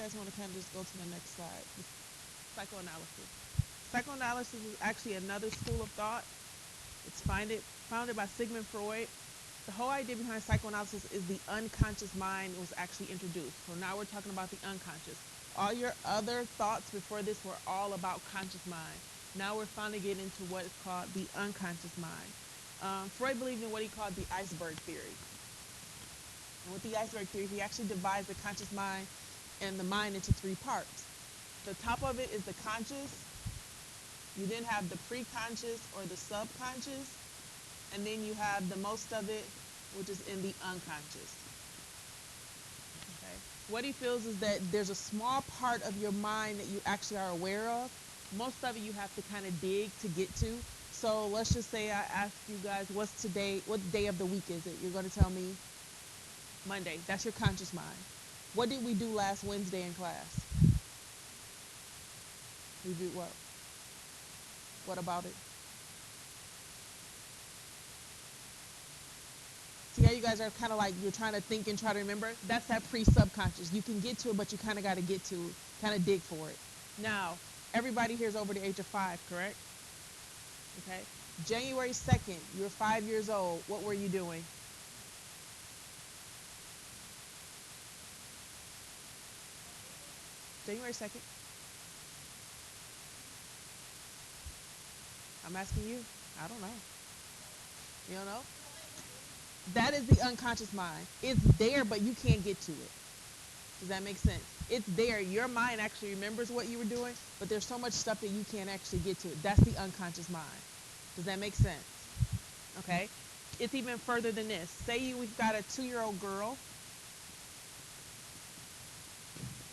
guys want to kind of just go to the next slide? Psychoanalysis. Psychoanalysis is actually another school of thought. It's founded by Sigmund Freud. The whole idea behind psychoanalysis is the unconscious mind was actually introduced. So now we're talking about the unconscious. All your other thoughts before this were all about conscious mind. Now we're finally getting into what is called the unconscious mind. Freud believed in what he called the iceberg theory. And with the iceberg theory, he actually divides the conscious mind and the mind into three parts. The top of it is the conscious. You then have the preconscious or the subconscious. And then you have the most of it, which is in the unconscious. Okay. What he feels is that there's a small part of your mind that you actually are aware of. Most of it you have to kind of dig to get to. So let's just say I ask you guys, what's today? What day of the week is it? You're going to tell me Monday. That's your conscious mind. What did we do last Wednesday in class? We do what? What about it? See how you guys are kind of like you're trying to think and try to remember? That's that pre-subconscious. You can get to it, but you kind of got to get to it, kind of dig for it. Now, everybody here is over the age of 5, correct? Okay. January 2nd, you're 5 years old. What were you doing? January 2nd. I'm asking you. I don't know. You don't know? That is the unconscious mind. It's there, but you can't get to it. Does that make sense? It's there. Your mind actually remembers what you were doing, but there's so much stuff that you can't actually get to it. That's the unconscious mind. Does that make sense? Okay. It's even further than this. Say we've got a 2-year-old girl,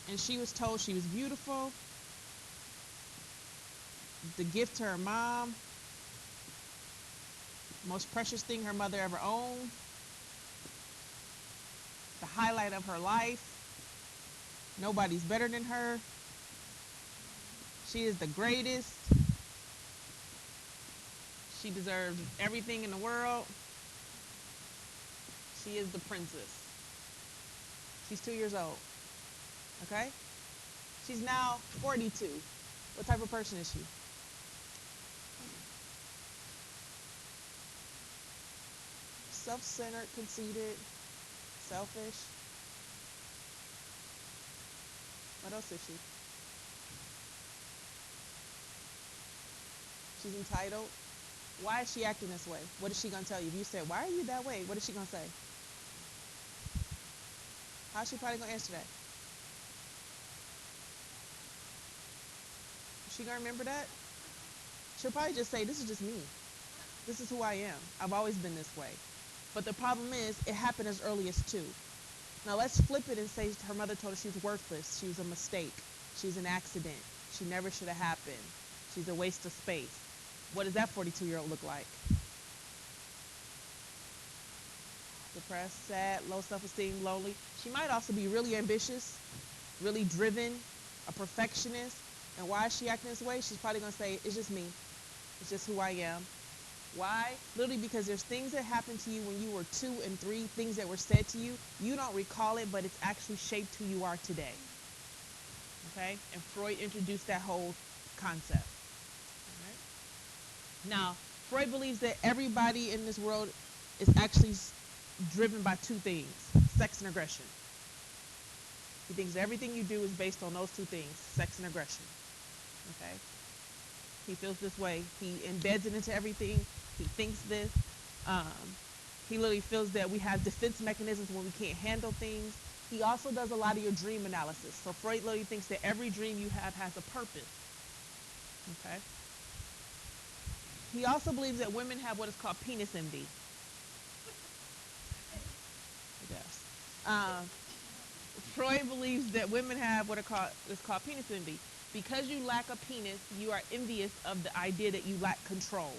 and she was told she was beautiful, the gift to her mom, most precious thing her mother ever owned, the highlight of her life. Nobody's better than her. She is the greatest. She deserves everything in the world. She is the princess. She's 2 years old. Okay? She's now 42. What type of person is she? Self-centered, conceited, selfish. What else is she? She's entitled. Why is she acting this way? What is she going to tell you? If you said, why are you that way? What is she going to say? How's she probably going to answer that? Is she going to remember that? She'll probably just say, this is just me. This is who I am. I've always been this way. But the problem is, it happened as early as 2. Now let's flip it and say her mother told her she was worthless. She was a mistake. She's an accident. She never should have happened. She's a waste of space. What does that 42-year-old look like? Depressed, sad, low self-esteem, lonely. She might also be really ambitious, really driven, a perfectionist. And why is she acting this way? She's probably going to say, it's just me. It's just who I am. Why? Literally because there's things that happened to you when you were 2 and 3, things that were said to you. You don't recall it, but it's actually shaped who you are today. Okay? And Freud introduced that whole concept. All right? Now, Freud believes that everybody in this world is actually driven by 2 things, sex and aggression. He thinks everything you do is based on those 2 things, sex and aggression. Okay? He feels this way. He embeds it into everything. He thinks this. He literally feels that we have defense mechanisms when we can't handle things. He also does a lot of your dream analysis. So Freud literally thinks that every dream you have has a purpose. Okay? He also believes that women have what is called penis envy. Yes. Freud believes that women have what is called penis envy. Because you lack a penis, you are envious of the idea that you lack control.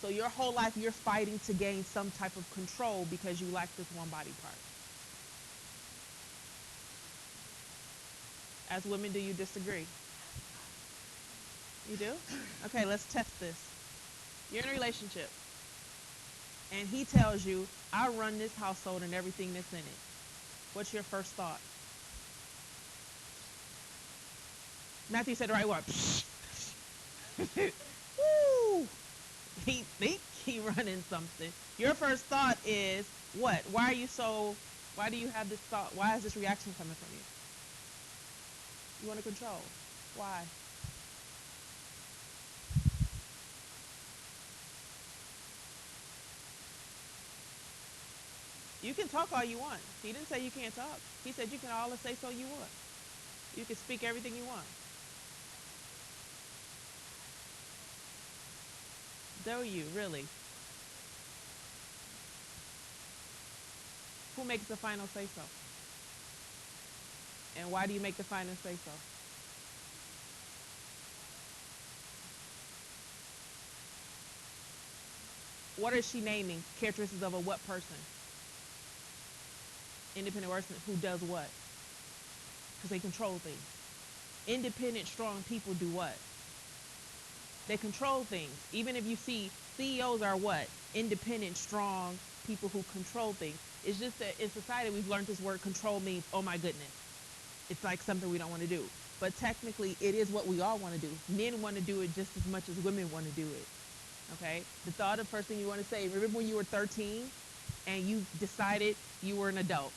So your whole life you're fighting to gain some type of control because you lack this one body part. As women, do you disagree? You do? Okay, let's test this. You're in a relationship, and he tells you, I run this household and everything that's in it. What's your first thought? Matthew said the right word. Woo! He think he running something. Your first thought is what? Why do you have this thought? Why is this reaction coming from you? You want to control. Why? You can talk all you want. He didn't say you can't talk. He said you can all say so you want. You can speak everything you want. Do you really? Who makes the final say so? And why do you make the final say so? What is she naming? Characteristics of a what person? Independent person who does what? Because they control things. Independent, strong people do what? They control things. Even if you see CEOs are what? Independent, strong people who control things. It's just that in society we've learned this word control means, oh my goodness. It's like something we don't want to do. But technically it is what we all want to do. Men want to do it just as much as women want to do it. Okay? The thought of first thing you want to say, remember when you were 13 and you decided you were an adult?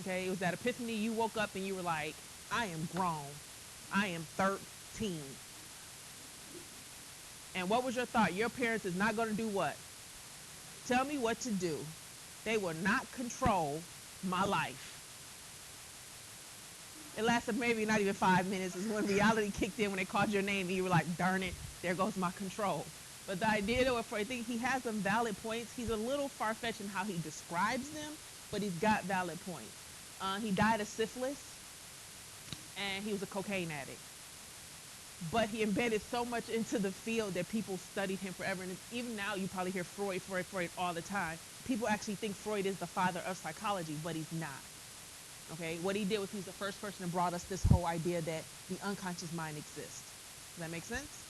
Okay? It was that epiphany. You woke up and you were like, I am grown. I am 13. And what was your thought? Your parents is not going to do what? Tell me what to do. They will not control my life. It lasted maybe not even 5 minutes. Is when reality kicked in when they called your name and you were like, darn it, there goes my control. But the idea that I think he has some valid points. He's a little far-fetched in how he describes them, but he's got valid points. He died of syphilis, and he was a cocaine addict. But he embedded so much into the field that people studied him forever. And even now you probably hear Freud all the time. People actually think Freud is the father of psychology, but he's not. Okay, what he did was he's the first person that brought us this whole idea that the unconscious mind exists. Does that make sense?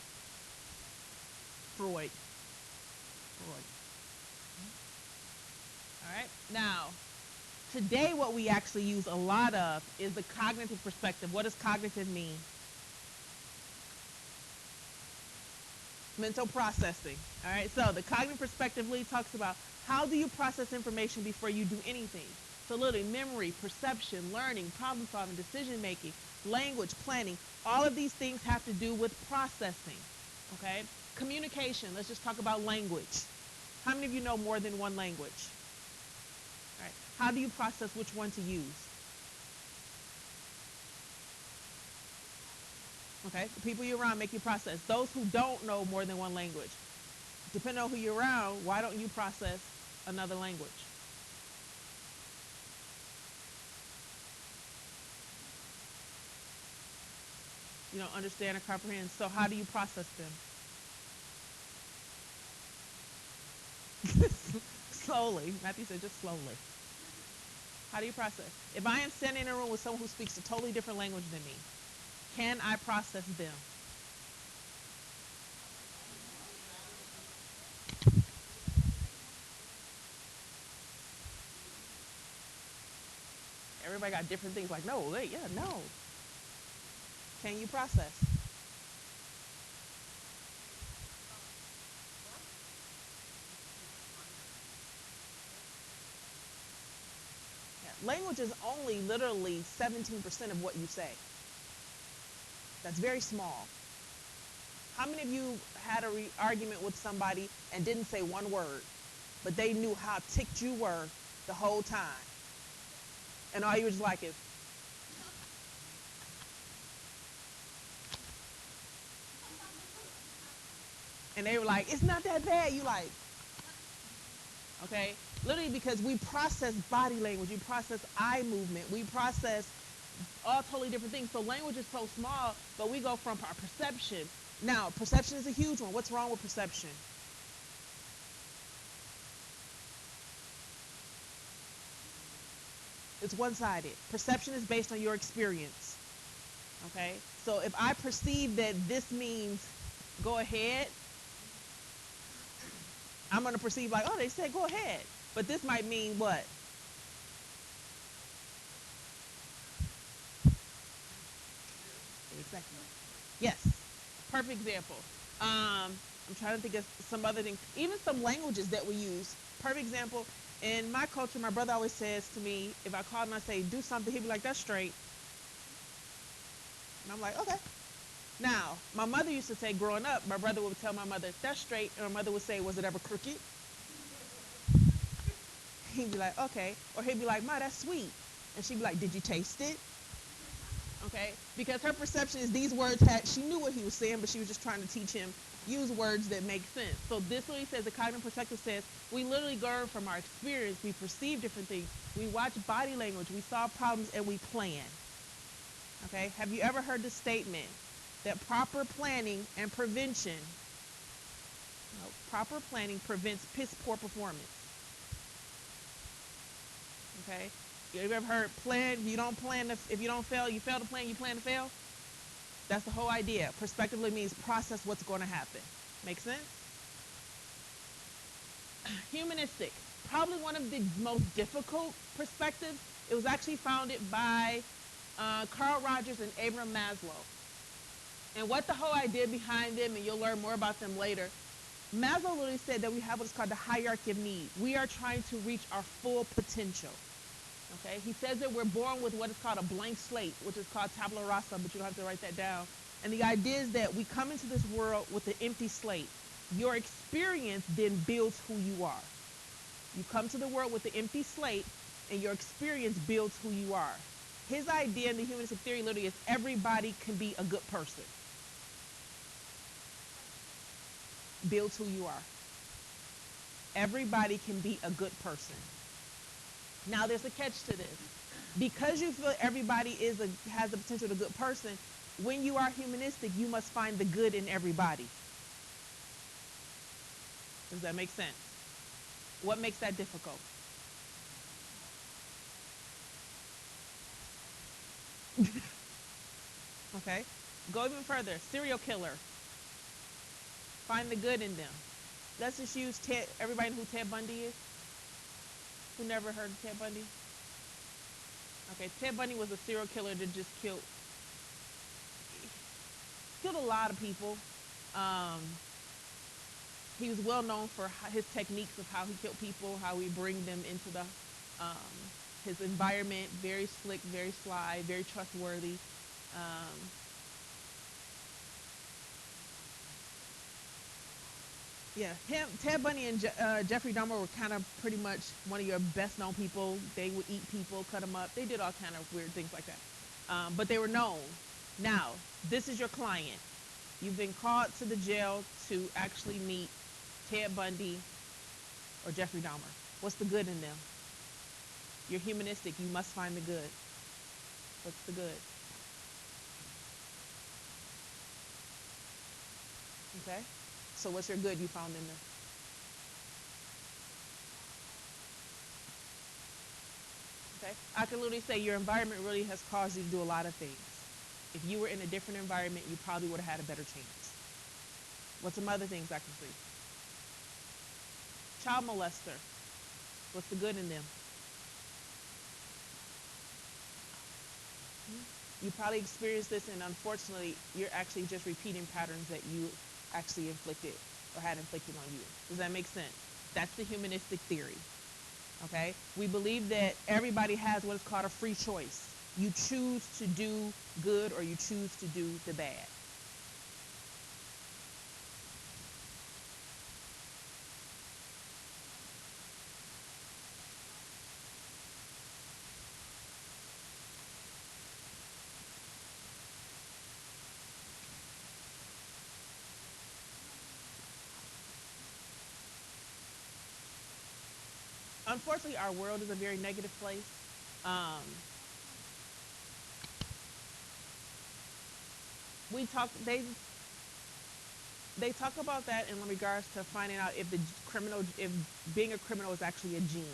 Freud. All right, now, today what we actually use a lot of is the cognitive perspective. What does cognitive mean? Mental processing. All right, so the cognitive perspective really talks about how do you process information before you do anything. So literally memory, perception, learning, problem solving, decision making, language, planning, all of these things have to do with processing. Okay? Communication, let's just talk about language. How many of you know more than one language? All right. How do you process which one to use? Okay, the people you're around make you process. Those who don't know more than one language, depending on who you're around, why don't you process another language? You don't understand or comprehend. So how do you process them? Slowly. Matthew said just slowly. How do you process? If I am standing in a room with someone who speaks a totally different language than me, can I process them? Everybody got different things like, no, wait, yeah, no. Can you process? Yeah. Language is only literally 17% of what you say. That's very small. How many of you had an argument with somebody and didn't say one word, but they knew how ticked you were the whole time? And all you were just like is, and they were like, it's not that bad. You like, okay? Literally because we process body language, we process eye movement, we process all totally different things. So language is so small, but we go from our perception. Now, perception is a huge one. What's wrong with perception? It's one-sided. Perception is based on your experience. Okay? So if I perceive that this means go ahead, I'm going to perceive like, oh, they said go ahead. But this might mean what? Second. Yes. Perfect example. I'm trying to think of some other things. Even some languages that we use. Perfect example. In my culture, my brother always says to me, if I call him and I say, do something, he'd be like, that's straight. And I'm like, okay. Now, my mother used to say growing up, my brother would tell my mother, that's straight. And my mother would say, was it ever crooked? He'd be like, okay. Or he'd be like, Ma, that's sweet. And she'd be like, did you taste it? Okay? Because her perception is these words she knew what he was saying, but she was just trying to teach him, use words that make sense. So this literally says, the cognitive perspective says, we literally learn from our experience, we perceive different things, we watch body language, we solve problems, and we plan. Okay? Have you ever heard the statement that proper planning prevents piss poor performance? Okay? You ever heard if you don't fail, you fail to plan, you plan to fail? That's the whole idea. Prospectively means process what's going to happen. Make sense? Humanistic. Probably one of the most difficult perspectives. It was actually founded by Carl Rogers and Abraham Maslow. And what the whole idea behind them, and you'll learn more about them later, Maslow literally said that we have what's called the hierarchy of need. We are trying to reach our full potential. Okay? He says that we're born with what is called a blank slate, which is called tabula rasa, but you don't have to write that down. And the idea is that we come into this world with an empty slate. Your experience then builds who you are. You come to the world with an empty slate, and your experience builds who you are. His idea in the humanistic theory literally is everybody can be a good person. Builds who you are. Everybody can be a good person. Now there's a catch to this. Because you feel everybody has the potential of a good person, when you are humanistic, you must find the good in everybody. Does that make sense? What makes that difficult? Okay. Go even further. Serial killer. Find the good in them. Let's just use everybody know who Ted Bundy is? Who never heard of Ted Bundy? Okay, Ted Bundy was a serial killer that just killed a lot of people. He was well known for his techniques of how he killed people, how he bring them into his environment. Very slick, very sly, very trustworthy. Yeah, Ted Bundy and Jeffrey Dahmer were kind of pretty much one of your best known people. They would eat people, cut them up. They did all kind of weird things like that. But they were known. Now, this is your client. You've been called to the jail to actually meet Ted Bundy or Jeffrey Dahmer. What's the good in them? You're humanistic. You must find the good. What's the good? Okay? So what's your good you found in them? Okay? I can literally say your environment really has caused you to do a lot of things. If you were in a different environment, you probably would have had a better chance. What's some other things I can see? Child molester. What's the good in them? You probably experienced this, and unfortunately, you're actually just repeating patterns that you actually inflicted or had inflicted on you. Does that make sense? That's the humanistic theory. Okay? We believe that everybody has what is called a free choice. You choose to do good or you choose to do the bad. Unfortunately, our world is a very negative place. Um, we talk they talk about that in regards to finding out if if being a criminal is actually a gene.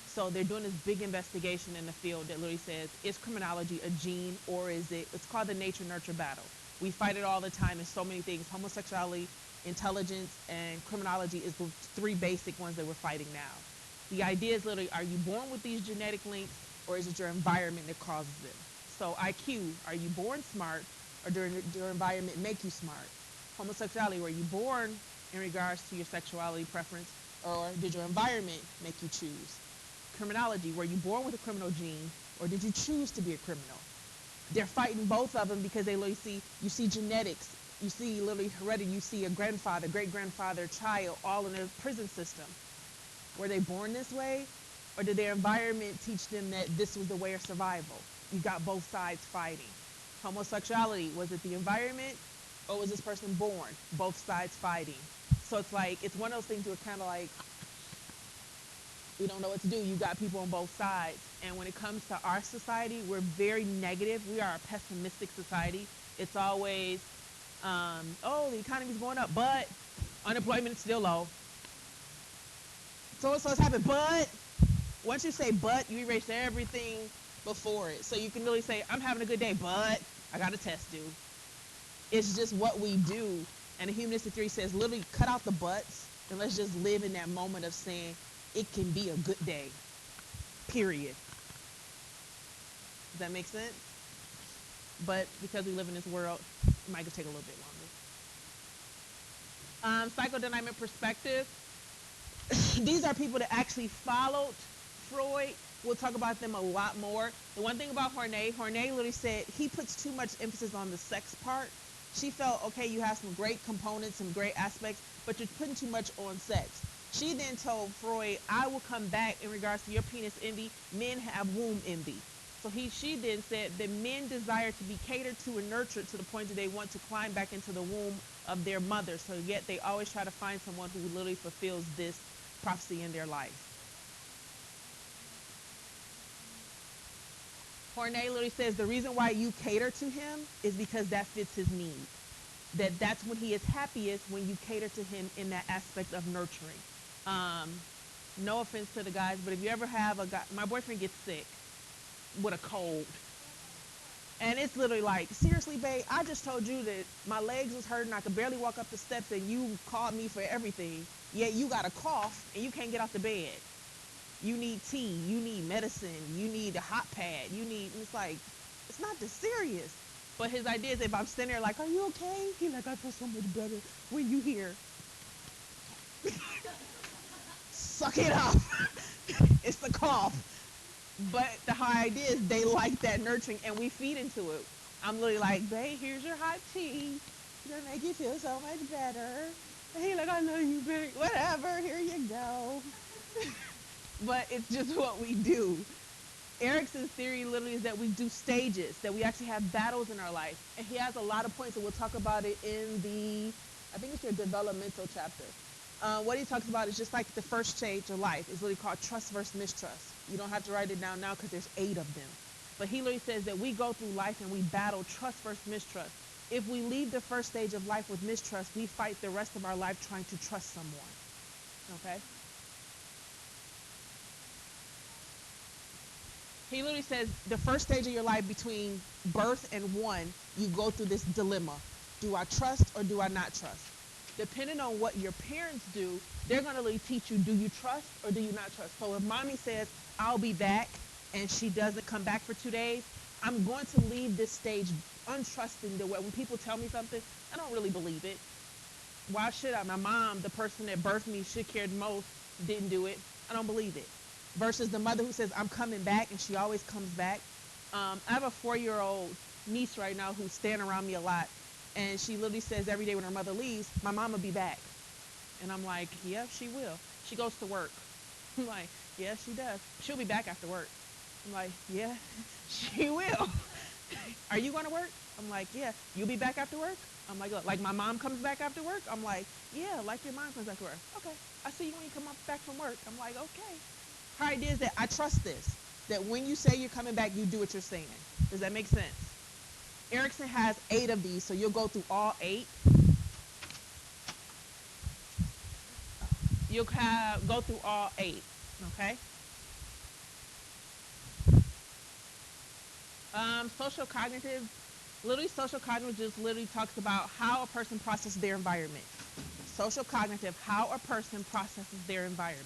So they're doing this big investigation in the field that literally says, is criminology a gene or it's called the nature nurture battle. We fight it all the time in so many things. Homosexuality, intelligence, and criminology is the three basic ones that we're fighting now. The idea is literally, are you born with these genetic links or is it your environment that causes them? So IQ, are you born smart or did your environment make you smart? Homosexuality, were you born in regards to your sexuality preference, or did your environment make you choose? Criminology, were you born with a criminal gene, or did you choose to be a criminal? They're fighting both of them because they literally see, you see genetics, you see literally heredity, you see a grandfather, great-grandfather, child, all in a prison system. Were they born this way, or did their environment teach them that this was the way of survival? You got both sides fighting. Homosexuality, was it the environment, or was this person born? Both sides fighting. So it's like, it's one of those things where kind of like, we don't know what to do. You got people on both sides. And when it comes to our society, we're very negative. We are a pessimistic society. It's always, oh, the economy's going up, but unemployment is still low. So it's happened, but once you say but, you erase everything before it. So you can really say, I'm having a good day, but I got a test due. It's just what we do. And the humanistic theory says, literally cut out the buts and let's just live in that moment of saying, it can be a good day, period. Does that make sense? But because we live in this world, it might take a little bit longer. Psychodynamic perspective. These are people that actually followed Freud. We'll talk about them a lot more. The one thing about Horney literally said he puts too much emphasis on the sex part. She felt, okay, you have some great components, some great aspects, but you're putting too much on sex. She then told Freud, I will come back in regards to your penis envy. Men have womb envy. So she then said that men desire to be catered to and nurtured to the point that they want to climb back into the womb of their mother. So yet they always try to find someone who literally fulfills this prophecy in their life. Horney literally says the reason why you cater to him is because that fits his need. That's when he is happiest, when you cater to him in that aspect of nurturing. No offense to the guys, but if you ever have a guy, my boyfriend gets sick with a cold. And it's literally like, seriously, babe, I just told you that my legs was hurting, I could barely walk up the steps, and you called me for everything. Yet you got a cough, and you can't get out the bed. You need tea, you need medicine, you need a hot pad, and it's like, it's not this serious. But his idea is if I'm sitting there like, are you okay? He's like, I feel so much better when you here. Suck it up. It's the cough. But the whole idea is they like that nurturing, and we feed into it. I'm literally like, babe, here's your hot tea. It's going to make you feel so much better. And he's like, I love you, babe. Whatever, here you go. But it's just what we do. Erickson's theory literally is that we do stages, that we actually have battles in our life. And he has a lot of points, and we'll talk about it in I think it's your developmental chapter. What he talks about is just like the first stage of life. It's literally called trust versus mistrust. You don't have to write it down now because there's 8 of them. But he literally says that we go through life and we battle trust versus mistrust. If we leave the first stage of life with mistrust, we fight the rest of our life trying to trust someone. Okay? He literally says the first stage of your life between birth and 1, you go through this dilemma. Do I trust or do I not trust? Depending on what your parents do, they're going to really teach you, do you trust or do you not trust? So if mommy says, I'll be back, and she doesn't come back for 2 days, I'm going to leave this stage untrusting the way when people tell me something, I don't really believe it. Why should I? My mom, the person that birthed me, she cared most, didn't do it. I don't believe it. Versus the mother who says, I'm coming back, and she always comes back. I have a 4-year-old niece right now who's staying around me a lot. And she literally says every day when her mother leaves, my mom will be back. And I'm like, yeah, she will. She goes to work. I'm like, yeah, she does. She'll be back after work. I'm like, yeah, she will. Are you going to work? I'm like, yeah. You'll be back after work? I'm like my mom comes back after work? I'm like, yeah, like your mom comes back to work. Okay. I see you when you come back from work. I'm like, okay. Her idea is that I trust this, that when you say you're coming back, you do what you're saying. Does that make sense? Erickson has 8 of these, so you'll go through all 8. You'll go through all 8, okay? Social cognitive just literally talks about how a person processes their environment. Social cognitive, how a person processes their environment.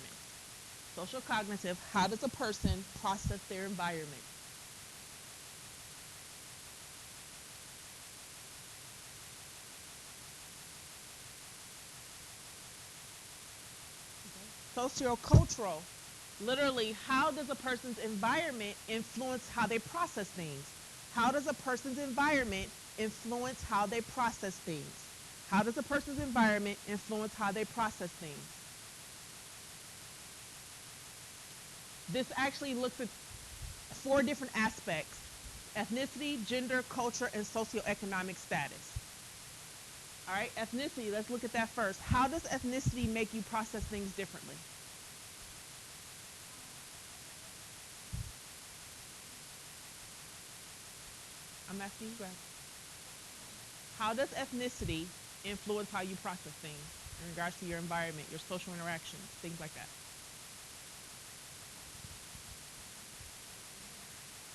Social cognitive, how does a person process their environment? Sociocultural, literally, how does a person's environment influence how they process things? How does a person's environment influence how they process things? How does a person's environment influence how they process things? This actually looks at 4 different aspects: ethnicity, gender, culture, and socioeconomic status. All right, ethnicity, let's look at that first. How does ethnicity make you process things differently? I'm asking you guys. How does ethnicity influence how you process things in regards to your environment, your social interactions, things like that?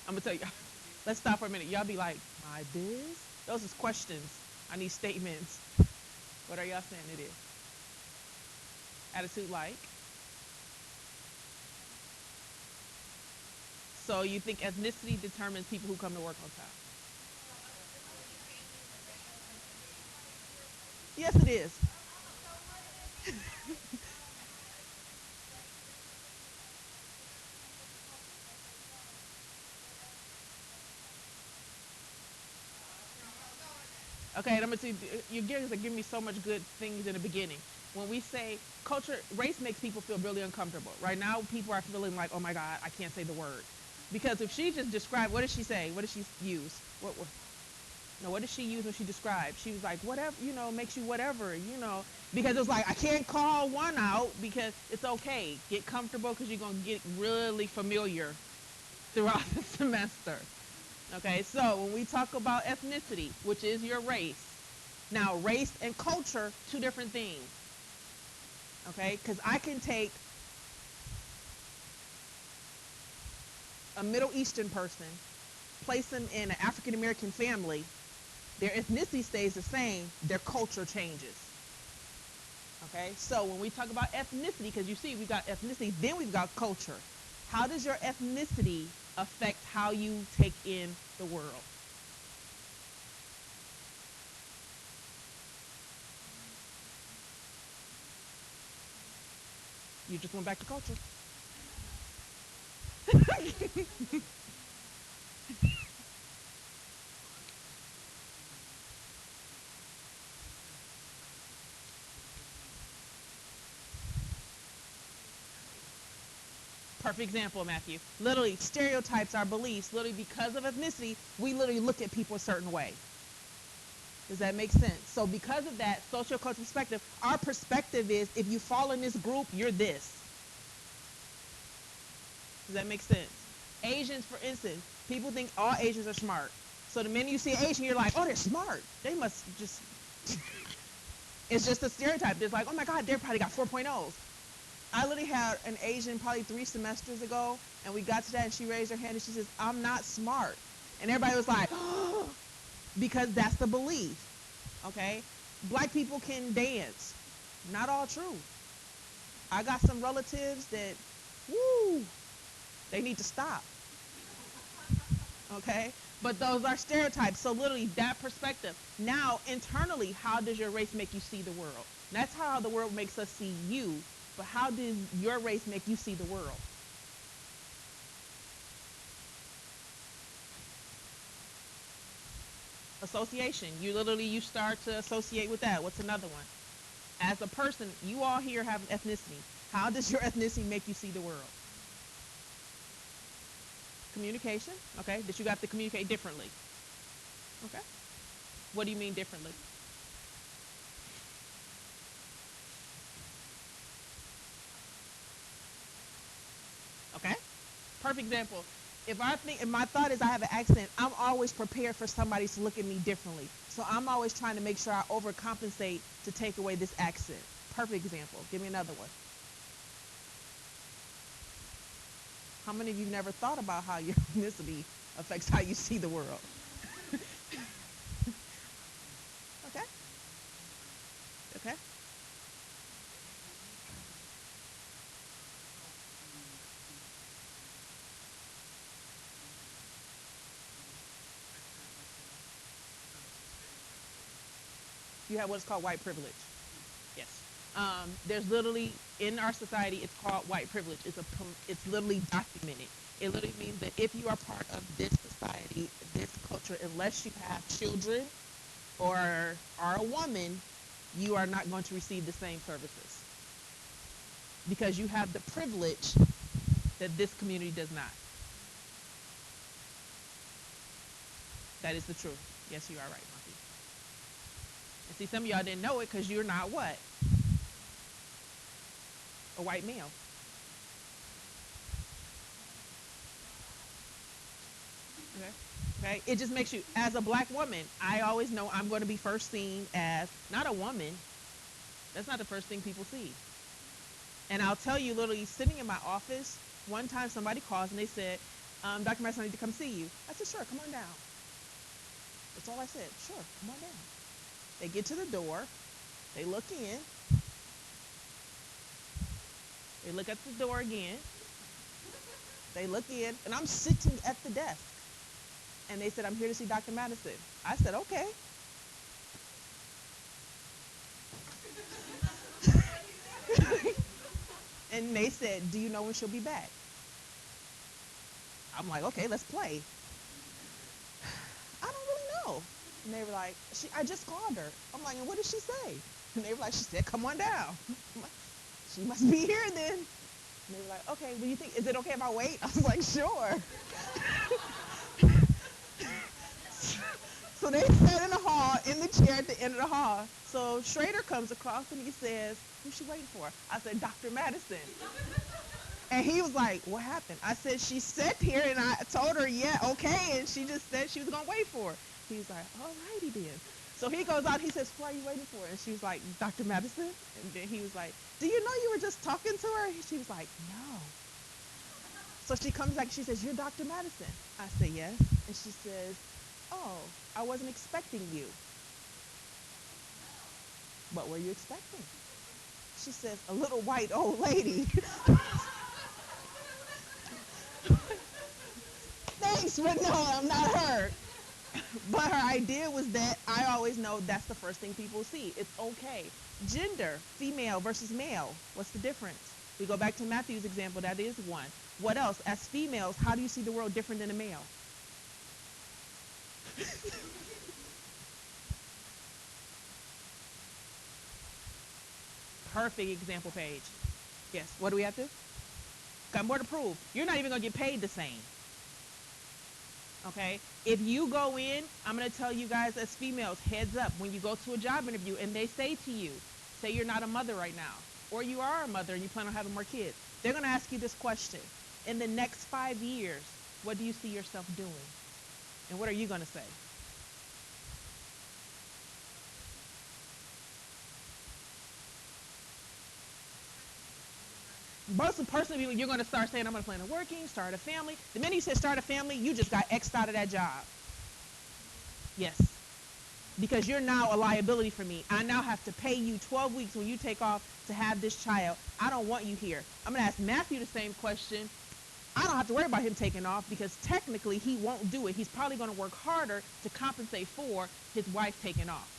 I'm gonna tell you. Let's stop for a minute. Y'all be like, my biz? Those is questions. I need statements. What are y'all saying it is? Attitude like? So you think ethnicity determines people who come to work on time? Yes, it is. Okay, and I'm gonna see you guys are giving me so much good things in the beginning. When we say culture, race makes people feel really uncomfortable. Right now, people are feeling like, oh my God, I can't say the word. Because if she just described, what did she say? What did she use? What no, what did she use when she described? She was like, whatever, makes you whatever, because it was like, I can't call one out because it's okay. Get comfortable because you're going to get really familiar throughout the semester. Okay, so when we talk about ethnicity, which is your race, now race and culture, 2 different things. Okay, because I can take a Middle Eastern person, place them in an African American family, their ethnicity stays the same, their culture changes. Okay, so when we talk about ethnicity, because you see, we got ethnicity, then we've got culture. How does your ethnicity affect how you take in the world? You just went back to culture. Perfect example, Matthew. Literally, stereotypes are beliefs. Literally, because of ethnicity, we literally look at people a certain way. Does that make sense? So because of that sociocultural perspective, our perspective is if you fall in this group, you're this. Does that make sense? Asians, for instance, people think all Asians are smart. So the minute you see an Asian, you're like, oh, they're smart. They must just, it's just a stereotype. It's like, oh my God, they probably got 4.0s. I literally had an Asian probably 3 semesters ago, and we got to that, and she raised her hand, and she says, I'm not smart. And everybody was like, oh, because that's the belief, okay? Black people can dance. Not all true. I got some relatives that, woo, they need to stop, okay? But those are stereotypes. So literally that perspective. Now, internally, how does your race make you see the world? That's how the world makes us see you, but how does your race make you see the world? Association. You start to associate with that. What's another one? As a person, you all here have ethnicity. How does your ethnicity make you see the world? Communication. Okay. That you got to communicate differently. Okay. What do you mean differently? Okay. Perfect example. If my thought is I have an accent, I'm always prepared for somebody to look at me differently. So I'm always trying to make sure I overcompensate to take away this accent. Perfect example. Give me another one. How many of you never thought about how your ethnicity affects how you see the world? Okay. Okay. You have what's called white privilege. Yes. There's literally in our society, it's called white privilege. It's literally documented. It literally means that if you are part of this society, this culture, unless you have children or are a woman, you are not going to receive the same services because you have the privilege that this community does not. That is the truth. Yes, you are right, Monkey. And see, some of y'all didn't know it because you're not what? A white male. Okay. Okay. It just makes you, as a black woman, I always know I'm going to be first seen as not a woman. That's not the first thing people see. And I'll tell you, literally sitting in my office, one time somebody calls and they said, Dr. Madison, I need to come see you. I said, sure, come on down. That's all I said. Sure, come on down. They get to the door. They look in. They look at the door again. They look in, and I'm sitting at the desk. And they said, I'm here to see Dr. Madison. I said, okay. And they said, do you know when she'll be back? I'm like, okay, let's play. I don't really know. And they were like, I just called her. I'm like, and what did she say? And they were like, she said, come on down. She must be here then. And they were like, okay, well, you think, is it okay if I wait? I was like, sure. So they sat in the hall, in the chair at the end of the hall. So Schrader comes across and he says, who's she waiting for? I said, Dr. Madison. And he was like, what happened? I said, she sat here and I told her, yeah, okay. And she just said she was going to wait for her. He's like, all righty then. So he goes out, he says, who are you waiting for? And she was like, Dr. Madison. And then he was like, do you know you were just talking to her? And she was like, no. So she comes back, she says, you're Dr. Madison. I say, yes. And she says, oh, I wasn't expecting you. What were you expecting? She says, a little white old lady. Thanks, but no, I'm not her. But her idea was that I always know that's the first thing people see. It's okay. Gender, female versus male. What's the difference? We go back to Matthew's example. That is one. What else? As females, how do you see the world different than a male? Perfect example page. Yes. What do we have to? Got more to prove. You're not even going to get paid the same. Okay? If you go in, I'm going to tell you guys as females, heads up, when you go to a job interview and they say to you, say you're not a mother right now, or you are a mother and you plan on having more kids, they're going to ask you this question. In the next 5 years, what do you see yourself doing? And what are you going to say? Most of the person, you're going to start saying, I'm going to plan on working, start a family. The minute you said start a family, you just got X'd out of that job. Yes. Because you're now a liability for me. I now have to pay you 12 weeks when you take off to have this child. I don't want you here. I'm going to ask Matthew the same question. I don't have to worry about him taking off because technically he won't do it. He's probably going to work harder to compensate for his wife taking off.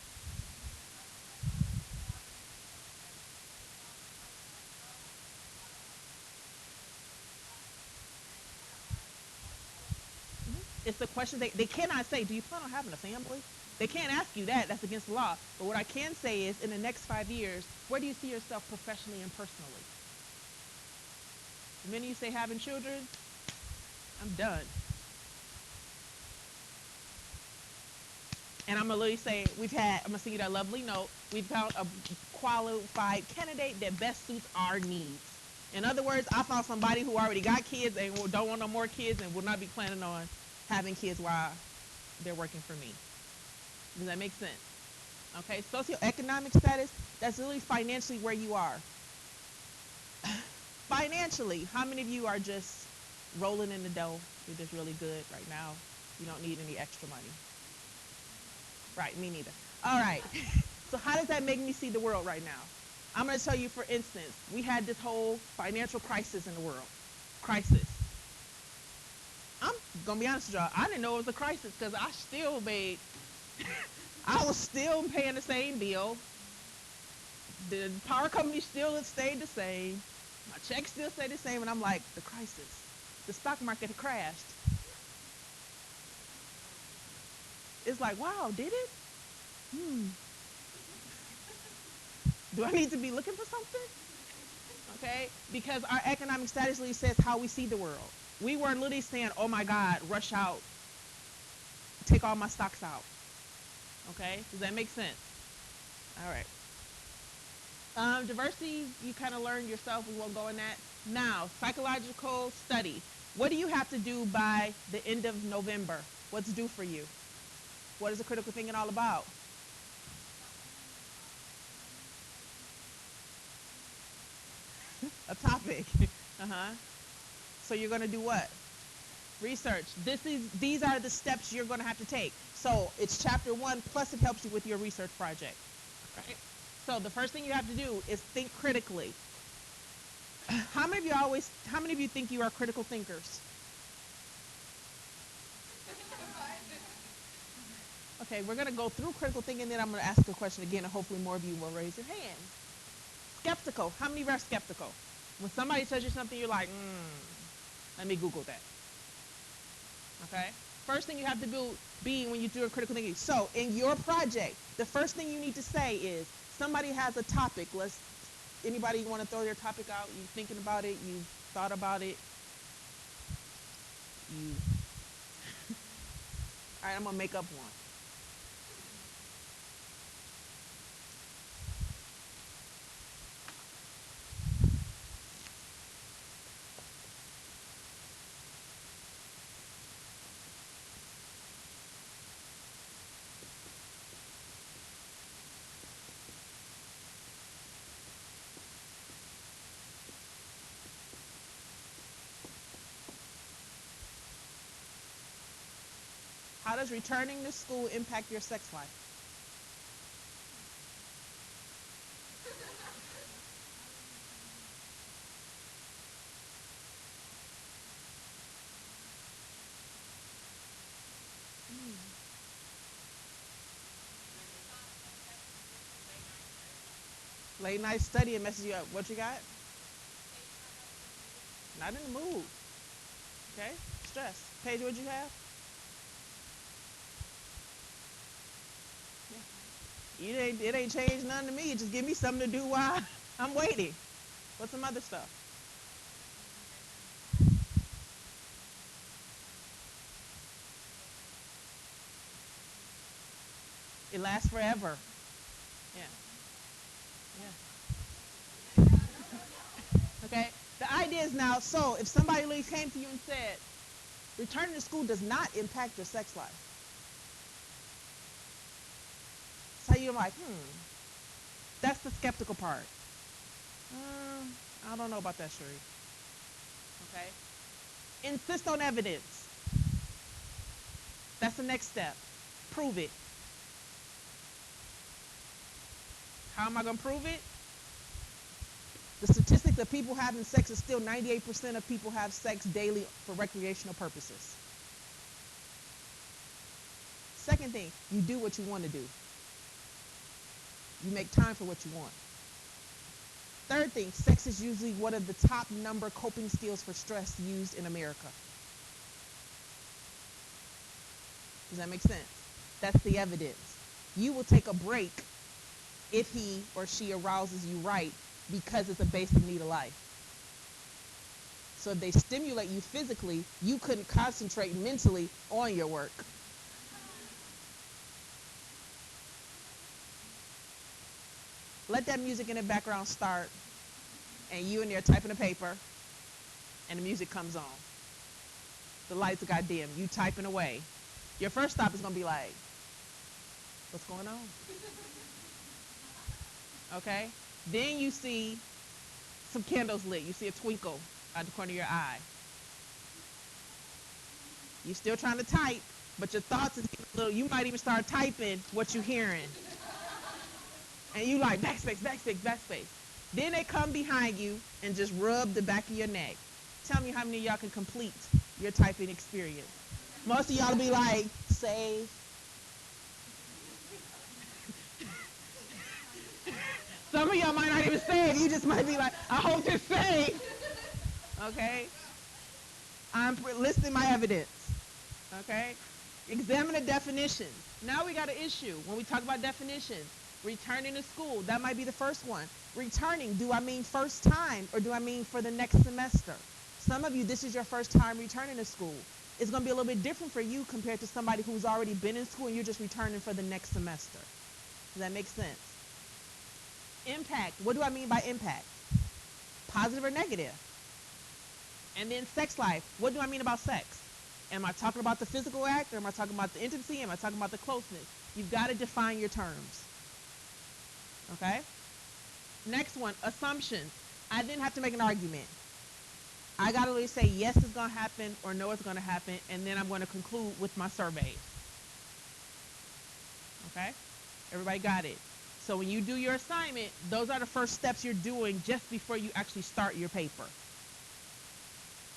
It's the question they cannot say, do you plan on having a family? They can't ask you that. That's against the law. But what I can say is, in the next 5 years, where do you see yourself professionally and personally? The minute you say having children, I'm done. And I'm going to literally say, I'm going to send you that lovely note. We've found a qualified candidate that best suits our needs. In other words, I found somebody who already got kids and don't want no more kids and will not be planning on having kids while they're working for me. Does that make sense? Okay, socioeconomic status, that's really financially where you are. Financially, how many of you are just rolling in the dough? You're just really good right now. You don't need any extra money. Right, me neither. All right. So how does that make me see the world right now? I'm going to tell you, for instance, we had this whole financial crisis in the world. Crisis. I'm going to be honest with y'all. I didn't know it was a crisis because I still made, I was still paying the same bill. The power company still stayed the same. My check still stayed the same. And I'm like, the crisis. The stock market had crashed. It's like, wow, did it? Hmm. Do I need to be looking for something? Okay? Because our economic status literally says how we see the world. We weren't literally saying, oh my God, rush out, take all my stocks out. Okay? Does that make sense? All right. Diversity, you kind of learned yourself. We won't go in that. Now, psychological study. What do you have to do by the end of November? What's due for you? What is the critical thinking all about? A topic. Uh-huh. So you're going to do what? Research. These are the steps you're going to have to take. So it's chapter 1, plus it helps you with your research project. Right? So the first thing you have to do is think critically. How many of you think you are critical thinkers? Okay, we're going to go through critical thinking, then I'm going to ask a question again, and hopefully more of you will raise your hand. Skeptical. How many of you are skeptical? When somebody tells you something, you're like, let me Google that. Okay? First thing you have to be when you do a critical thinking. So in your project, the first thing you need to say is, somebody has a topic. Anybody want to throw their topic out? You thinking about it? You thought about it? You. All right, I'm going to make up one. How does returning to school impact your sex life? Late night study and message you up. What you got? Not in the mood. Okay? Stress. Paige, what you have? Yeah. It ain't changed nothing to me. Just give me something to do while I'm waiting. What's some other stuff? It lasts forever. Yeah. Yeah. Okay? The idea is now, so if somebody really came to you and said, returning to school does not impact your sex life. So you're like, that's the skeptical part. I don't know about that, Sheree. Okay? Insist on evidence. That's the next step. Prove it. How am I going to prove it? The statistics of people having sex is still 98% of people have sex daily for recreational purposes. Second thing, you do what you want to do. You make time for what you want. Third thing, sex is usually one of the top number coping skills for stress used in America. Does that make sense? That's the evidence. You will take a break if he or she arouses you right because it's a basic need of life. So if they stimulate you physically, you couldn't concentrate mentally on your work. Let that music in the background start, and you in there typing a paper, and the music comes on. The lights got dim. You typing away. Your first stop is going to be like, what's going on? Okay? Then you see some candles lit. You see a twinkle out the corner of your eye. You're still trying to type, but your thoughts is getting a little, you might even start typing what you're hearing. And you like, backspace, backspace, backspace. Then they come behind you and just rub the back of your neck. Tell me how many of y'all can complete your typing experience. Most of y'all be like, save. Some of y'all might not even say it. You just might be like, I hope this saved. Okay? I'm listing my evidence. Okay? Examine the definitions. Now we got an issue when we talk about definitions. Returning to school, that might be the first one. Returning, do I mean first time or do I mean for the next semester? Some of you, this is your first time returning to school. It's going to be a little bit different for you compared to somebody who's already been in school and you're just returning for the next semester. Does that make sense? Impact, what do I mean by impact? Positive or negative? And then sex life, what do I mean about sex? Am I talking about the physical act or am I talking about the intimacy? Am I talking about the closeness? You've got to define your terms. Okay? Next one, assumptions. I didn't have to make an argument. I got to really say yes, it's going to happen or no, it's going to happen, and then I'm going to conclude with my surveys. Okay? Everybody got it? So when you do your assignment, those are the first steps you're doing just before you actually start your paper.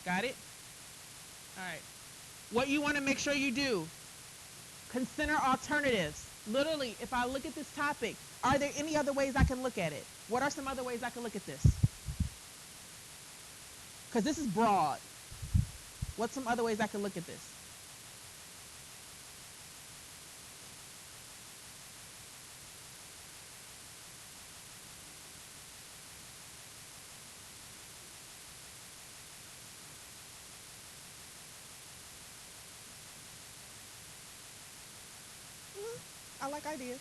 Got it? All right. What you want to make sure you do, consider alternatives. Literally, if I look at this topic, are there any other ways I can look at it? What are some other ways I can look at this? Because this is broad. What's some other ways I can look at this? I like ideas.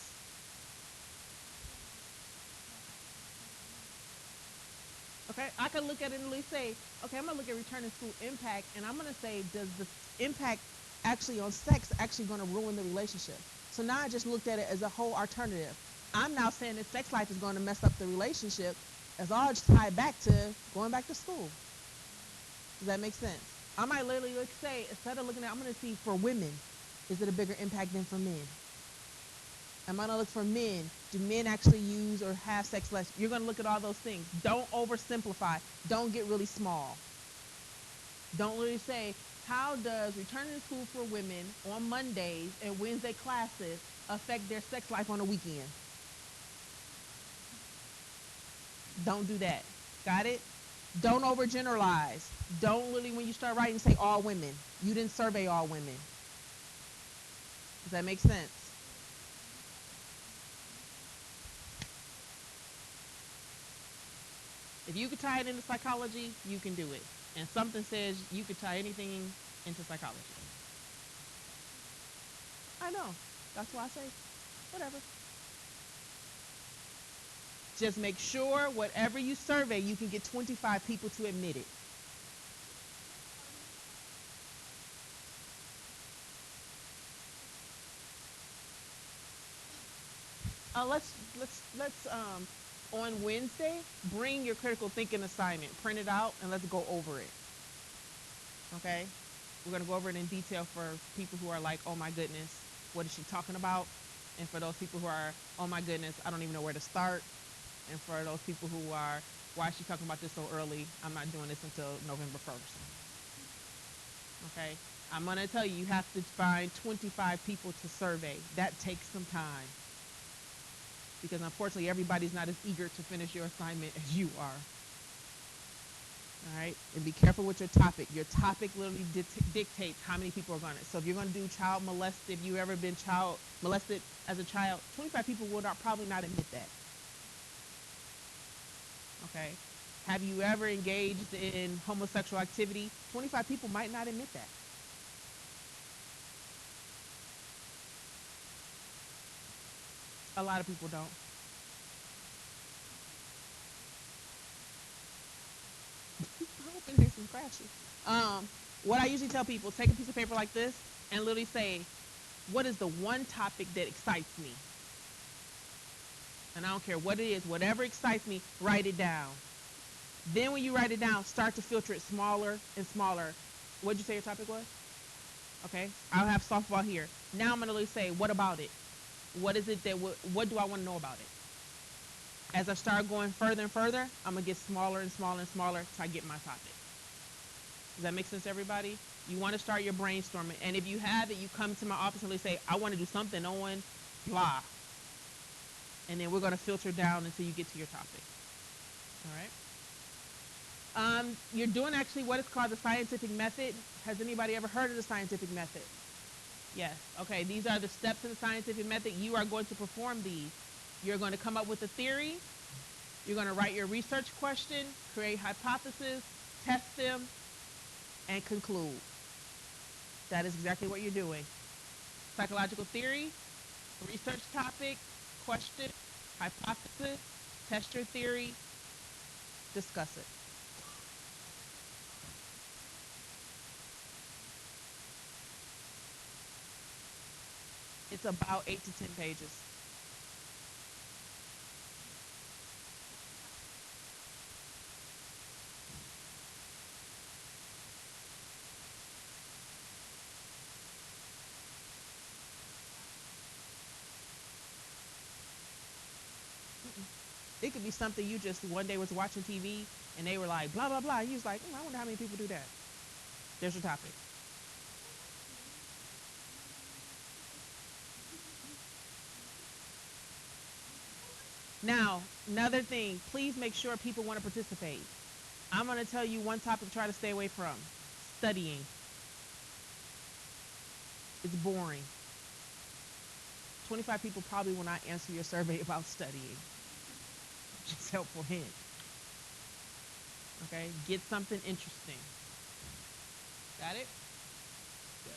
Okay, I can look at it and really say, okay, I'm going to look at return to school impact, and I'm going to say, does the impact actually on sex actually going to ruin the relationship? So now I just looked at it as a whole alternative. I'm now saying that sex life is going to mess up the relationship as all just tie it back to going back to school. Does that make sense? I might literally say, instead of looking at, I'm going to see for women, is it a bigger impact than for men? I'm going to look for men. Do men actually use or have sex less? You're going to look at all those things. Don't oversimplify. Don't get really small. Don't really say, how does returning to school for women on Mondays and Wednesday classes affect their sex life on the weekend? Don't do that. Got it? Don't overgeneralize. Don't really, when you start writing, say all women. You didn't survey all women. Does that make sense? If you could tie it into psychology, you can do it. And something says you could tie anything into psychology. I know. That's why I say, whatever. Just make sure whatever you survey, you can get 25 people to admit it. Let's on Wednesday, bring your critical thinking assignment, print it out, and let's go over it. Okay? We're going to go over it in detail for people who are like, oh my goodness, what is she talking about? And for those people who are, oh my goodness, I don't even know where to start. And for those people who are, why is she talking about this so early? I'm not doing this until November 1st. Okay? I'm going to tell you, you have to find 25 people to survey. That takes some time. Because unfortunately, everybody's not as eager to finish your assignment as you are. All right? And be careful with your topic. Your topic literally dictates how many people are going to. So if you're going to do child molested, if you've ever been child molested as a child, 25 people will probably not admit that. Okay? Have you ever engaged in homosexual activity? 25 people might not admit that. A lot of people don't. I hope it hears some crashing. What I usually tell people, take a piece of paper like this and literally say, what is the one topic that excites me? And I don't care what it is, whatever excites me, write it down. Then when you write it down, start to filter it smaller and smaller. What did you say your topic was? Okay, I'll have softball here. Now I'm going to literally say, what about it? What is it that, what do I want to know about it? As I start going further and further, I'm going to get smaller and smaller and smaller till I get my topic. Does that make sense, everybody? You want to start your brainstorming. And if you have it, you come to my office and say, I want to do something on blah. and then we're going to filter down until you get to your topic. All right. You're doing actually what is called the scientific method. Has anybody ever heard of the scientific method? Yes. Okay, these are the steps in the scientific method. You are going to perform these. You're going to come up with a theory. You're going to write your research question, create hypotheses, test them, and conclude. That is exactly what you're doing. Psychological theory, research topic, question, hypothesis, test your theory, discuss it. It's about 8 to 10 pages. It could be something you just one day was watching TV and they were like, blah, blah, blah. You was like, I wonder how many people do that. There's your topic. Now, another thing, please make sure people want to participate. I'm going to tell you one topic to try to stay away from. Studying. It's boring. 25 people probably will not answer your survey about studying. Just helpful hint. Okay, get something interesting. Got it? Good.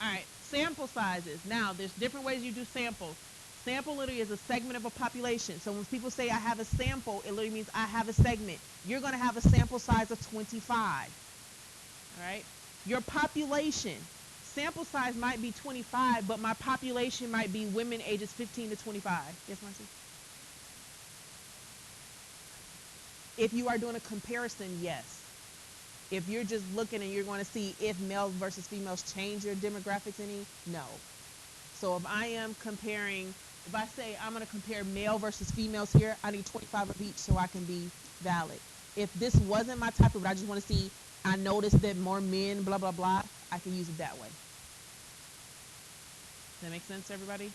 All right, sample sizes. Now, there's different ways you do samples. Sample literally is a segment of a population. So when people say I have a sample, it literally means I have a segment. You're going to have a sample size of 25. All right? Your population. Sample size might be 25, but my population might be women ages 15 to 25. Yes, Marcy? If you are doing a comparison, yes. If you're just looking and you're going to see if males versus females change your demographics any, no. So if I am comparing, if I say I'm going to compare male versus females here, I need 25 of each so I can be valid. If this wasn't my topic, but I just want to see, I noticed that more men, blah, blah, blah, I can use it that way. Does that make sense, everybody?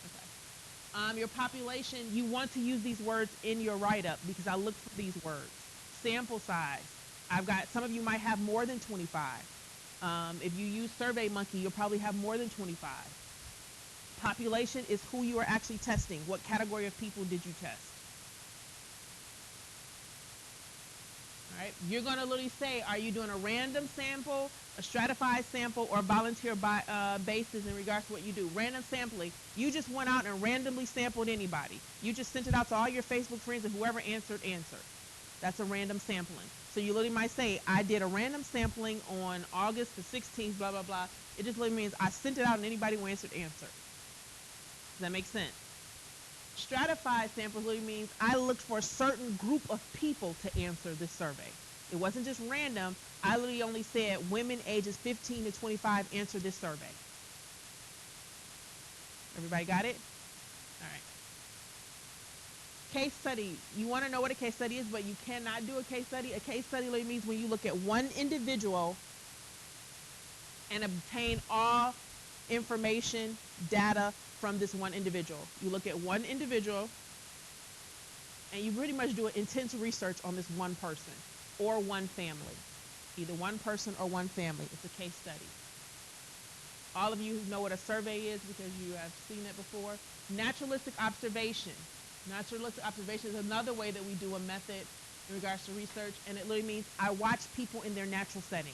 Okay. Your population, you want to use these words in your write-up because I look for these words. Sample size. I've got, some of you might have more than 25. If you use SurveyMonkey, you'll probably have more than 25. Population is who you are actually testing. What category of people did you test? All right. You're going to literally say, are you doing a random sample, a stratified sample, or volunteer basis in regards to what you do? Random sampling. You just went out and randomly sampled anybody. You just sent it out to all your Facebook friends, and whoever answered. That's a random sampling. So you literally might say, I did a random sampling on August the 16th, blah, blah, blah. It just literally means I sent it out and anybody who answered. Does that make sense? Stratified samples literally means I looked for a certain group of people to answer this survey. It wasn't just random. I literally only said women ages 15 to 25 answer this survey. Everybody got it? All right. Case study. You want to know what a case study is, but you cannot do a case study. A case study literally means when you look at one individual and obtain all information, data from this one individual. You look at one individual and you pretty much do an intense research on this one person or one family. Either one person or one family. It's a case study. All of you know what a survey is because you have seen it before. Naturalistic observation. Naturalistic observation is another way that we do a method in regards to research, and it literally means I watch people in their natural setting.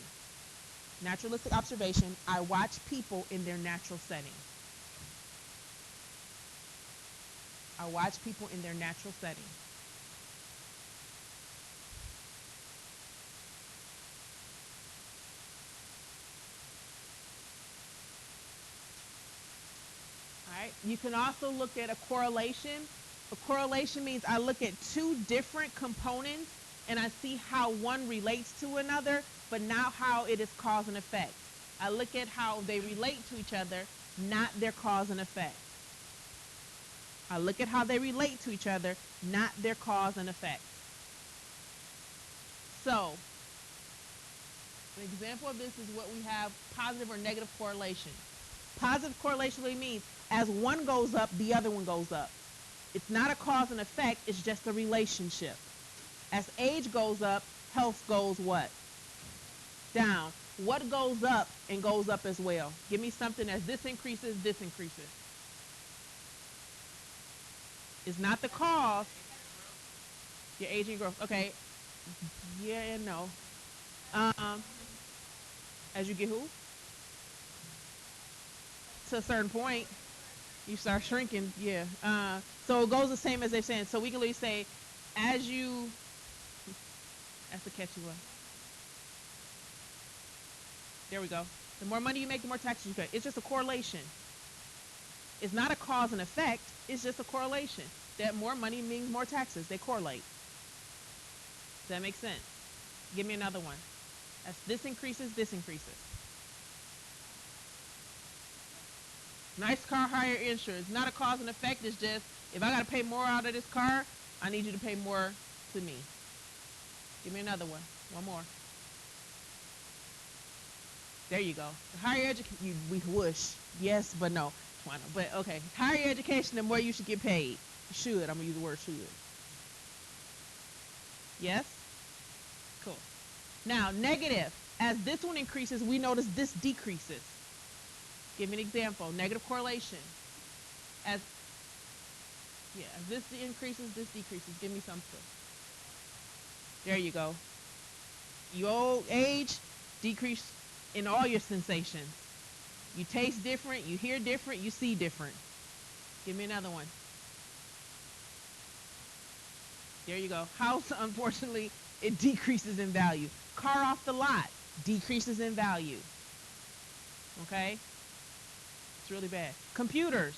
Naturalistic observation, I watch people in their natural setting. I watch people in their natural setting. All right. You can also look at a correlation. A correlation means I look at two different components and I see how one relates to another, but not how it is cause and effect. I look at how they relate to each other, not their cause and effect. I look at how they relate to each other, not their cause and effect. So, an example of this is what we have, positive or negative correlation. Positive correlation really means as one goes up, the other one goes up. It's not a cause and effect, it's just a relationship. As age goes up, health goes what? Down. What goes up and goes up as well? Give me something as this increases, this increases. It's not the cause. Your aging growth. Okay. Yeah and no. Um, as you get who? To a certain point, you start shrinking. Yeah. So it goes the same as they're saying. So we can literally say, as you, that's a catchy one. There we go. The more money you make, the more taxes you pay. It's just a correlation. It's not a cause and effect. It's just a correlation. That more money means more taxes. They correlate. Does that make sense? Give me another one. As this increases, this increases. Nice car, higher insurance. Not a cause and effect. It's just, if I got to pay more out of this car, I need you to pay more to me. Give me another one. One more. There you go. The higher education, we wish. Yes, but no. But okay. Higher education, the more you should get paid. Should. I'm going to use the word should. Yes? Cool. Now, negative. As this one increases, we notice this decreases. Give me an example. Negative correlation. As this increases, this decreases. Give me something. There you go. Your age, decrease in all your sensations. You taste different, you hear different, you see different. Give me another one. There you go. House, unfortunately, it decreases in value. Car off the lot, decreases in value. Okay? It's really bad. Computers,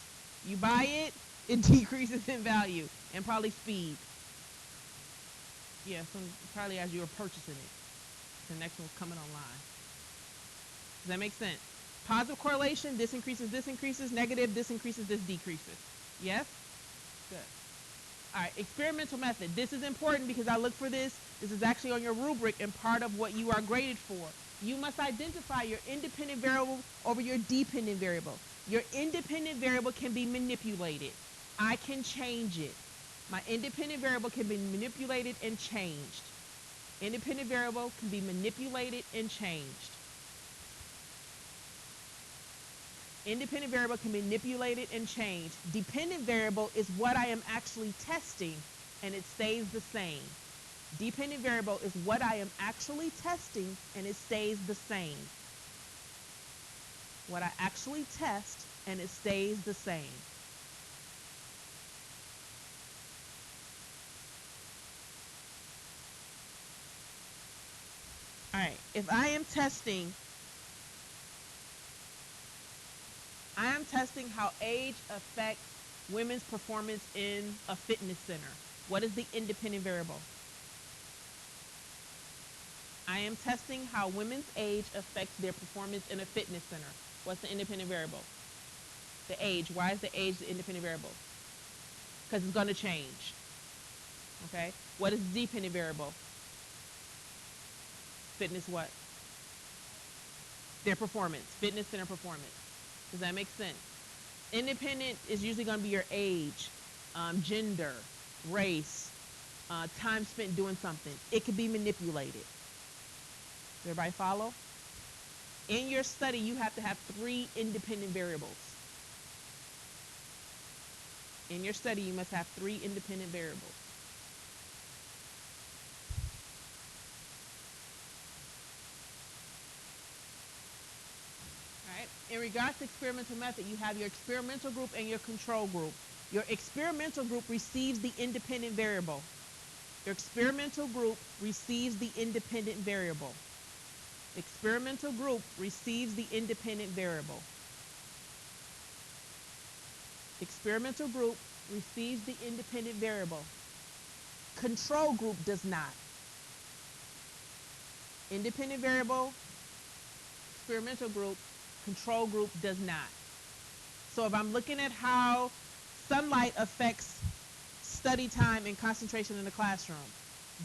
you buy it, it decreases in value and probably speed. Yeah, probably as you were purchasing it. The next one's coming online. Does that make sense? Positive correlation, this increases. Negative, this increases, this decreases. Yes? Good. All right, experimental method. This is important because I look for this. This is actually on your rubric and part of what you are graded for. You must identify your independent variable over your dependent variable. Your independent variable can be manipulated. I can change it. My independent variable can be manipulated and changed. Independent variable can be manipulated and changed. Independent variable can be manipulated and changed. Dependent variable is what I am actually testing, and it stays the same. Dependent variable is what I am actually testing, and it stays the same. What I actually test, and it stays the same. All right, if I am testing how age affects women's performance in a fitness center. What is the independent variable? I am testing how women's age affects their performance in a fitness center. What's the independent variable? The age. Why is the age the independent variable? Because it's going to change. Okay? What is the dependent variable? Fitness what? Their performance. Fitness center performance. Does that make sense? Independent is usually going to be your age, gender, race, time spent doing something. It can be manipulated. Does everybody follow? In your study, you have to have 3 independent variables. In your study, you must have 3 independent variables. In regards to experimental method, you have your experimental group and your control group. Your experimental group receives the independent variable. Your experimental group receives the independent variable. The experimental group receives the independent variable. The experimental group receives the independent variable. Control group does not. Independent variable, experimental group, control group does not. So if I'm looking at how sunlight affects study time and concentration in the classroom,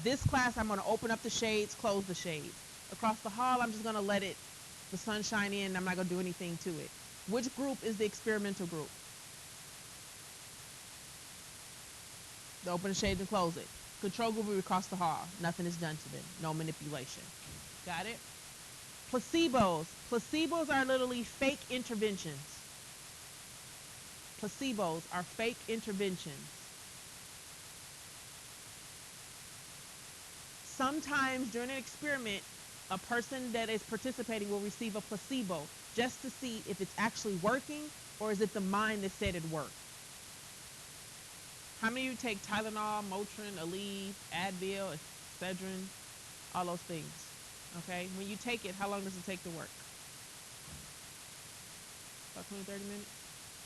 this class I'm going to open up the shades, close the shades. Across the hall, I'm just going to let the sun shine in, and I'm not going to do anything to it. Which group is the experimental group? They open the shades and close it. Control group will be across the hall. Nothing is done to them. No manipulation. Got it? Placebos. Placebos are literally fake interventions. Placebos are fake interventions. Sometimes during an experiment, a person that is participating will receive a placebo just to see if it's actually working or is it the mind that said it worked. How many of you take Tylenol, Motrin, Aleve, Advil, Excedrin, all those things? Okay, when you take it, how long does it take to work? About 20, 30 minutes?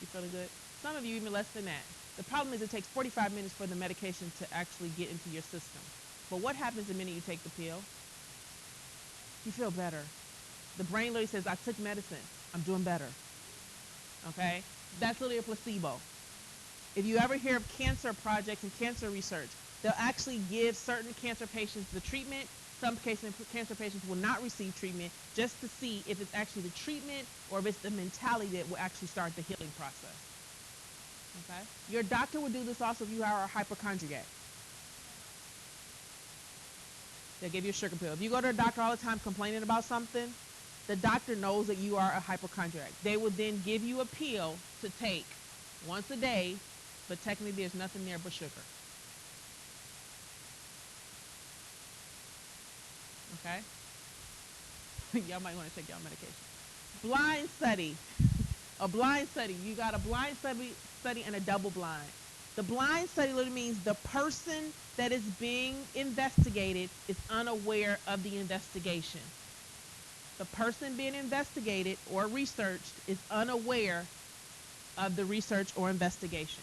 You feeling good? Some of you even less than that. The problem is it takes 45 minutes for the medication to actually get into your system. But what happens the minute you take the pill? You feel better. The brain literally says, I took medicine. I'm doing better. Okay? That's literally a placebo. If you ever hear of cancer projects and cancer research, they'll actually give certain cancer patients the treatment. Some cancer patients will not receive treatment just to see if it's actually the treatment or if it's the mentality that will actually start the healing process. Okay? Your doctor will do this also if you are a hypochondriac. They'll give you a sugar pill. If you go to a doctor all the time complaining about something, the doctor knows that you are a hypochondriac. They will then give you a pill to take once a day, but technically there's nothing there but sugar. Okay? Y'all might want to take y'all medication. Blind study. A blind study. You got a blind study and a double blind. The blind study literally means the person that is being investigated is unaware of the investigation. The person being investigated or researched is unaware of the research or investigation.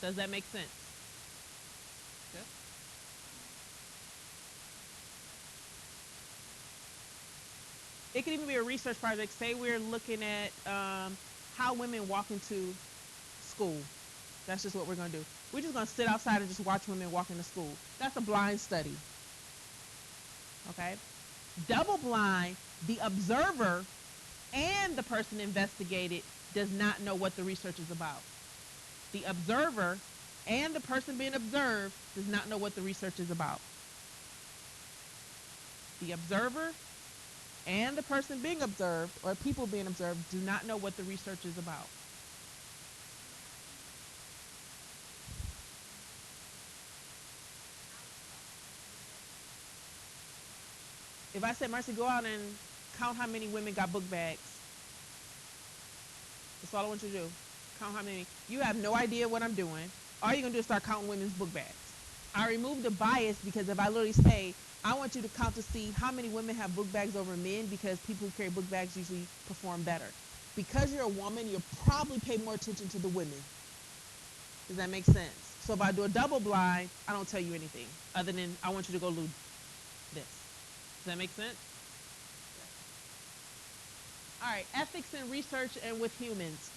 Does that make sense? Good. It could even be a research project. Say we're looking at how women walk into school. That's just what we're going to do. We're just going to sit outside and just watch women walk into school. That's a blind study. Okay? Double blind, the observer and the person investigated does not know what the research is about. The observer and the person being observed does not know what the research is about. The observer and the person being observed or people being observed do not know what the research is about. If I said, Mercy, go out and count how many women got book bags. That's all I want you to do. Count how many. You have no idea what I'm doing. All you're going to do is start counting women's book bags. I remove the bias because if I literally say, I want you to count to see how many women have book bags over men because people who carry book bags usually perform better. Because you're a woman, you'll probably pay more attention to the women. Does that make sense? So if I do a double blind, I don't tell you anything other than I want you to go do this. Does that make sense? All right, ethics in research and with humans.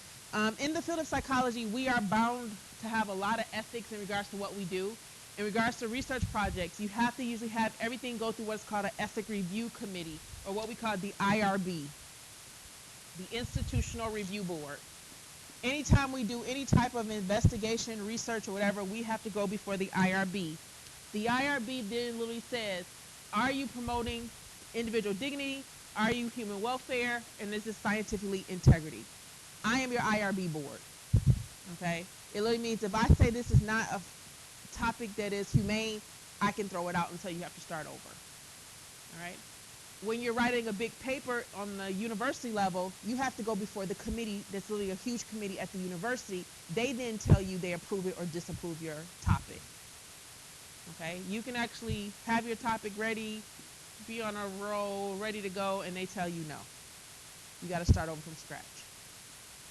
In the field of psychology, we are bound to have a lot of ethics in regards to what we do. In regards to research projects, you have to usually have everything go through what's called an ethic review committee, or what we call the IRB, the Institutional Review Board. Anytime we do any type of investigation, research, or whatever, we have to go before the IRB. The IRB then literally says, are you promoting individual dignity? Are you human welfare? And is this scientifically integrity? I am your IRB board. Okay? It literally means if I say this is not a topic that is humane, I can throw it out until you have to start over. All right? When you're writing a big paper on the university level, you have to go before the committee. That's literally a huge committee at the university. They then tell you they approve it or disapprove your topic. Okay? You can actually have your topic ready, be on a roll, ready to go, and they tell you no. You got to start over from scratch.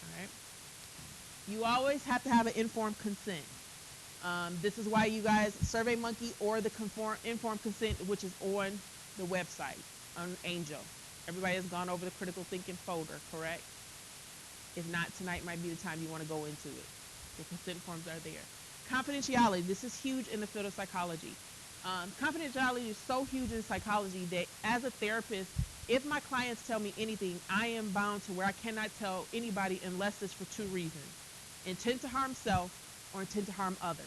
All right? You always have to have an informed consent. This is why you guys, SurveyMonkey or the informed consent, which is on the website, on Angel. Everybody has gone over the critical thinking folder, correct? If not, tonight might be the time you want to go into it. The consent forms are there. Confidentiality. This is huge in the field of psychology. Confidentiality is so huge in psychology that as a therapist, if my clients tell me anything, I am bound to where I cannot tell anybody unless it's for two reasons: intent to harm self or intent to harm others.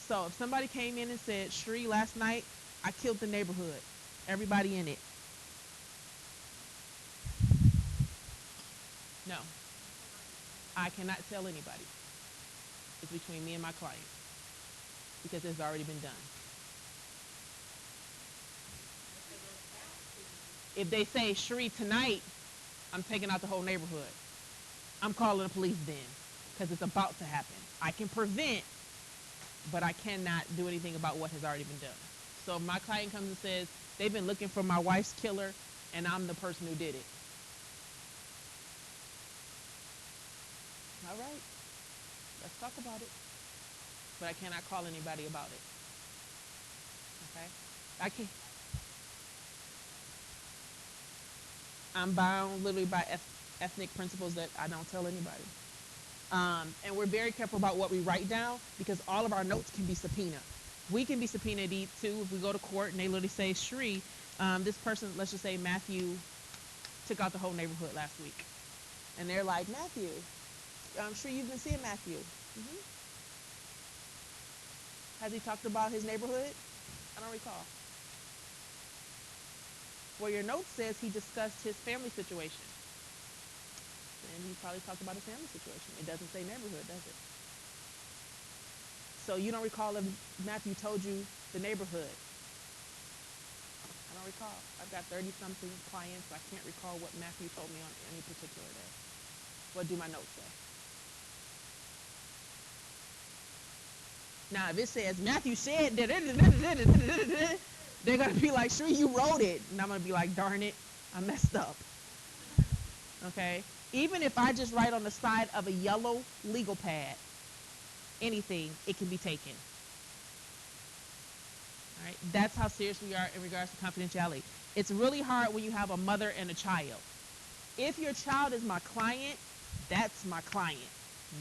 So if somebody came in and said, Sheree, last night I killed the neighborhood, everybody in it. No, I cannot tell anybody. It's between me and my client because it's already been done. If they say, Sheree, tonight I'm taking out the whole neighborhood, I'm calling the police then because it's about to happen. I can prevent, but I cannot do anything about what has already been done. So if my client comes and says, they've been looking for my wife's killer and I'm the person who did it. All right, let's talk about it. But I cannot call anybody about it. Okay? I can't. I'm bound literally by ethnic principles that I don't tell anybody. And we're very careful about what we write down because all of our notes can be subpoenaed. We can be subpoenaed too if we go to court and they literally say, Sheree, this person, let's just say Matthew, took out the whole neighborhood last week. And they're like, Matthew, I'm sure you've been seeing Matthew. Mm-hmm. Has he talked about his neighborhood? I don't recall. Well, your note says he discussed his family situation. And he probably talked about his family situation. It doesn't say neighborhood, does it? So you don't recall if Matthew told you the neighborhood. I don't recall. I've got 30-something clients. I can't recall what Matthew told me on any particular day. What do my notes say? Now, if it says Matthew said, they're going to be like, sure, you wrote it. And I'm going to be like, darn it, I messed up. Okay? Even if I just write on the side of a yellow legal pad, anything, it can be taken. All right? That's how serious we are in regards to confidentiality. It's really hard when you have a mother and a child. If your child is my client, that's my client,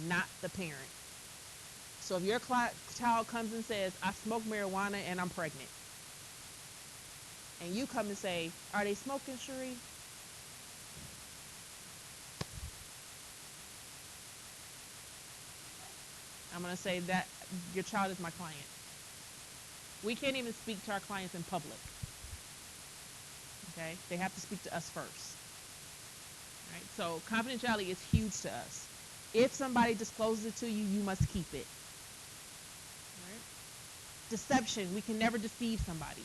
not the parent. So if your child comes and says, I smoke marijuana and I'm pregnant, and you come and say, are they smoking, Sheree? I'm going to say that your child is my client. We can't even speak to our clients in public. Okay? They have to speak to us first. Right? So confidentiality is huge to us. If somebody discloses it to you, you must keep it. Right? Deception, we can never deceive somebody.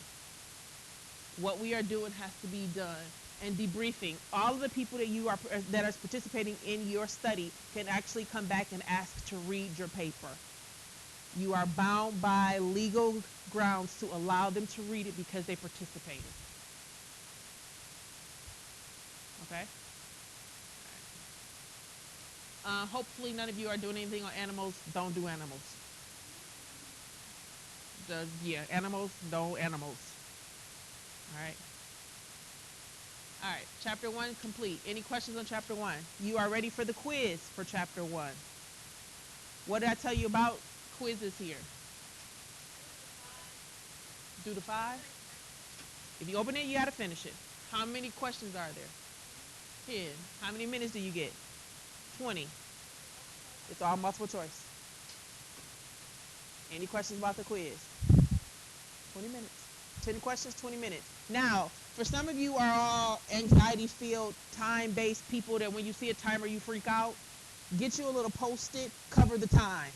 What we are doing has to be done. And debriefing, all of the people that are participating in your study can actually come back and ask to read your paper. You are bound by legal grounds to allow them to read it because they participated. Okay? Hopefully none of you are doing anything on animals. Don't do animals. Animals, no animals. All right. All right, chapter 1 complete. Any questions on chapter 1? You are ready for the quiz for chapter 1. What did I tell you about quizzes here? Do the 5. If you open it, you got to finish it. How many questions are there? 10. How many minutes do you get? 20. It's all multiple choice. Any questions about the quiz? 20 minutes. 10 questions, 20 minutes. Now, for some of you are all anxiety-filled, time-based people that when you see a timer, you freak out. Get you a little Post-it, cover the time.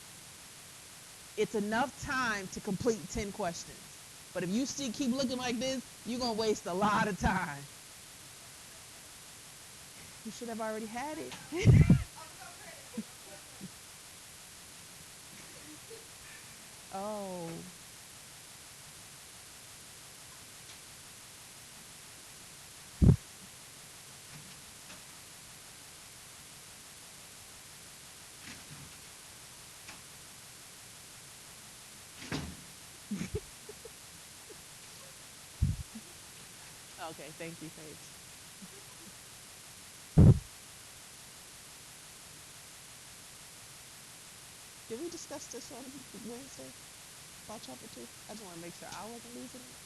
It's enough time to complete 10 questions. But if you still keep looking like this, you're going to waste a lot of time. You should have already had it. Oh. Okay, thank you, Paige. Did we discuss this on Wednesday? salt, pepper too. I just want to make sure I wasn't losing it.